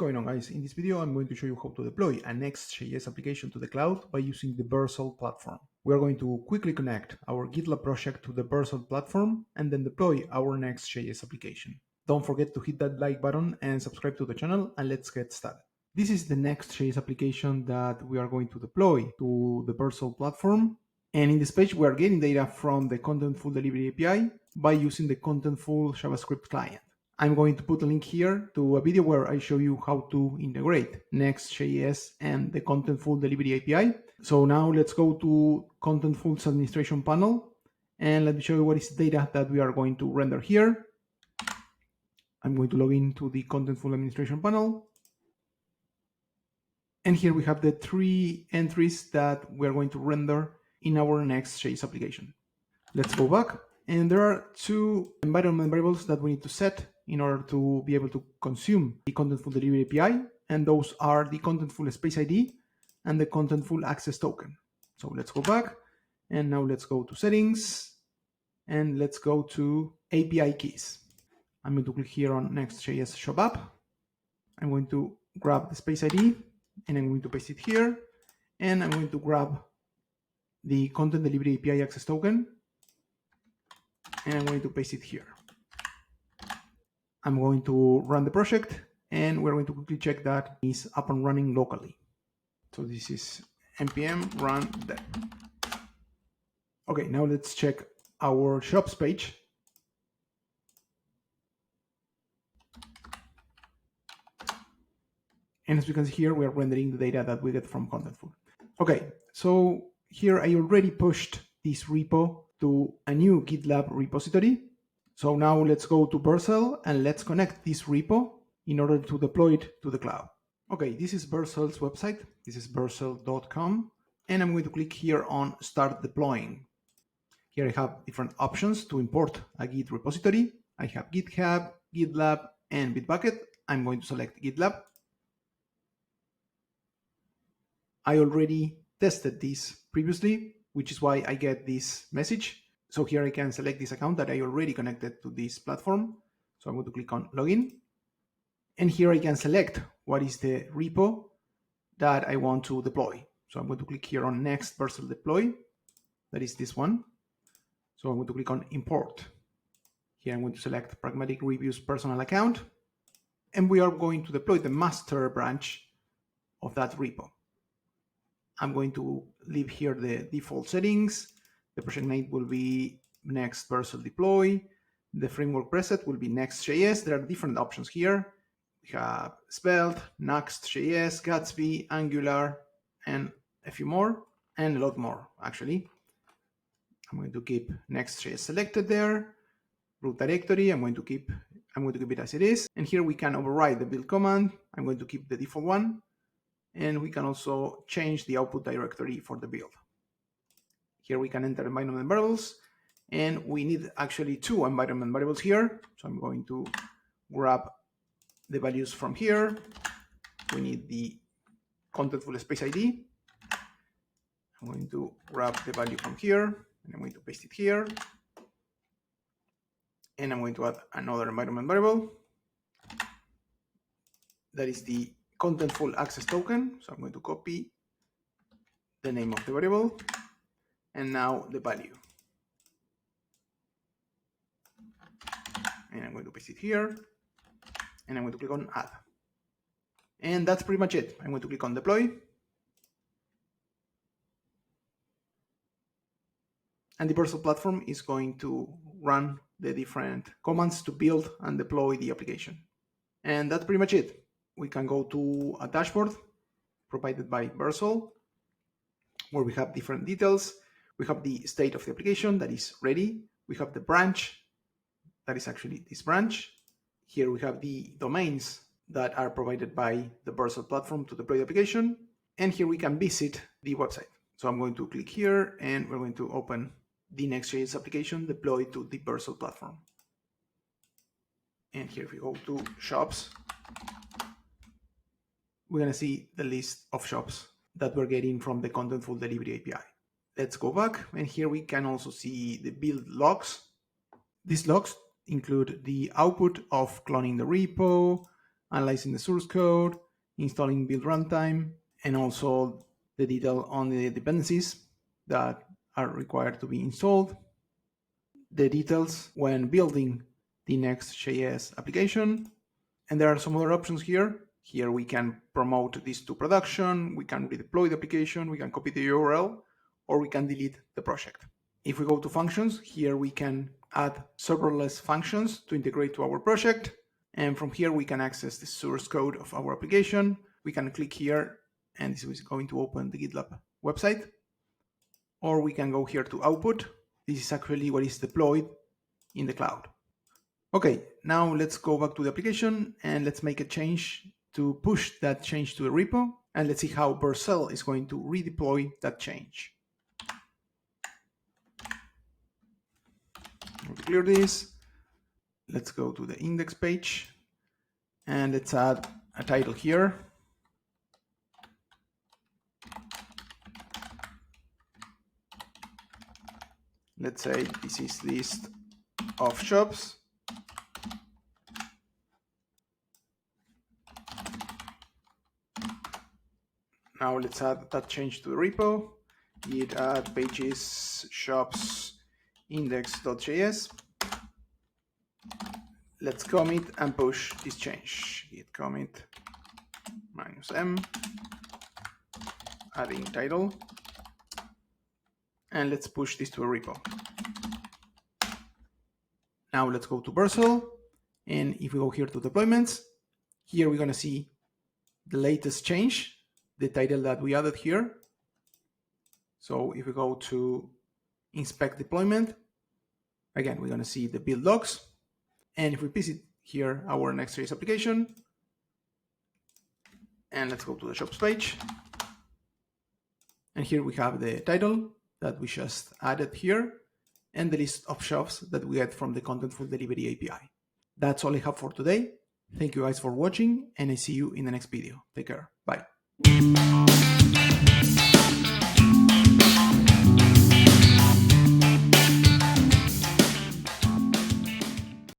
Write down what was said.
going on, guys? In this video, I'm going to show you how to deploy a Next.js application to the cloud by using the Vercel platform. We are going to quickly connect our GitLab project to the Vercel platform and then deploy our Next.js application. Don't forget to hit that like button and subscribe to the channel, and let's get started. This is the Next.js application that we are going to deploy to the Vercel platform. And in this page, we are getting data from the Contentful Delivery API by using the Contentful JavaScript client. I'm going to put a link here to a video where I show you how to integrate Next.js and the Contentful Delivery API. So now let's go to Contentful's administration panel, and let me show you what is the data that we are going to render here. I'm going to log into the Contentful administration panel. And here we have the 3 entries that we are going to render in our Next.js application. Let's go back. And there are 2 environment variables that we need to set in order to be able to consume the Contentful Delivery API. And those are the Contentful Space ID and the Contentful Access Token. So let's go back. And now let's go to Settings. And let's go to API Keys. I'm going to click here on Next.js Shop App. I'm going to grab the Space ID. And I'm going to paste it here. And I'm going to grab the Content Delivery API Access Token. And I'm going to paste it here. I'm going to run the project, and we're going to quickly check that it's up and running locally. So this is npm run dev. Okay, now let's check our shops page. And as you can see here, we are rendering the data that we get from Contentful. Okay, so here I already pushed this repo to a new GitLab repository. So now let's go to Vercel and let's connect this repo in order to deploy it to the cloud. Okay, this is Vercel's website. This is vercel.com. And I'm going to click here on Start Deploying. Here I have different options to import a Git repository. I have GitHub, GitLab, and Bitbucket. I'm going to select GitLab. I already tested this previously, which is why I get this message. So here I can select this account that I already connected to this platform. So I'm going to click on Login. And here I can select what is the repo that I want to deploy. So I'm going to click here on Next Vercel Deploy. That is this one. So I'm going to click on Import. Here I'm going to select Pragmatic Reviews Personal Account. And we are going to deploy the master branch of that repo. I'm going to leave here the default settings. The project name will be Next Vercel Deploy. The framework preset will be Next.js. There are different options here. We have Svelte, Next.js, Gatsby, Angular, and a few more, and a lot more, actually. I'm going to keep Next.js selected there. Root directory, I'm going to keep it as it is. And here we can override the build command. I'm going to keep the default one. And we can also change the output directory for the build. Here we can enter environment variables, and we need actually 2 environment variables here. So I'm going to grab the values from here. We need the Contentful Space ID. I'm going to grab the value from here, and I'm going to paste it here. And I'm going to add another environment variable. That is the Contentful Access Token. So I'm going to copy the name of the variable. And now the value. And I'm going to paste it here. And I'm going to click on Add. And that's pretty much it. I'm going to click on Deploy. And the Vercel platform is going to run the different commands to build and deploy the application. And that's pretty much it. We can go to a dashboard provided by Vercel, where we have different details. We have the state of the application that is ready. We have the branch that is actually this branch. Here we have the domains that are provided by the Vercel platform to deploy the application. And here we can visit the website. So I'm going to click here, and we're going to open the Next.js application deployed to the Vercel platform. And here if we go to shops, we're going to see the list of shops that we're getting from the Contentful Delivery API. Let's go back, and here we can also see the build logs. These logs include the output of cloning the repo, analyzing the source code, installing build runtime, and also the detail on the dependencies that are required to be installed, the details when building the Next.js application. And there are some other options here. Here we can promote this to production, we can redeploy the application, we can copy the URL, or we can delete the project. If we go to functions, here we can add serverless functions to integrate to our project. And from here, we can access the source code of our application. We can click here, and this is going to open the GitLab website. Or we can go here to output. This is actually what is deployed in the cloud. Okay, now let's go back to the application and let's make a change to push that change to the repo. And let's see how Vercel is going to redeploy that change. We'll clear this. Let's go to the index page and let's add a title here. Let's say this is list of shops. Now let's add that change to the repo. Git add pages shops index.js. Let's commit and push this change. Git commit -m, adding title, and let's push this to a repo. Now let's go to Vercel, and if we go here to deployments, here we're going to see the latest change, the title that we added here. So if we go to inspect deployment, again, we're going to see the build logs. And if we visit here our Next.js application, and let's go to the shops page. And here we have the title that we just added here and the list of shops that we get from the Contentful Delivery API. That's all I have for today. Thank you guys for watching, and I see you in the next video. Take care. Bye.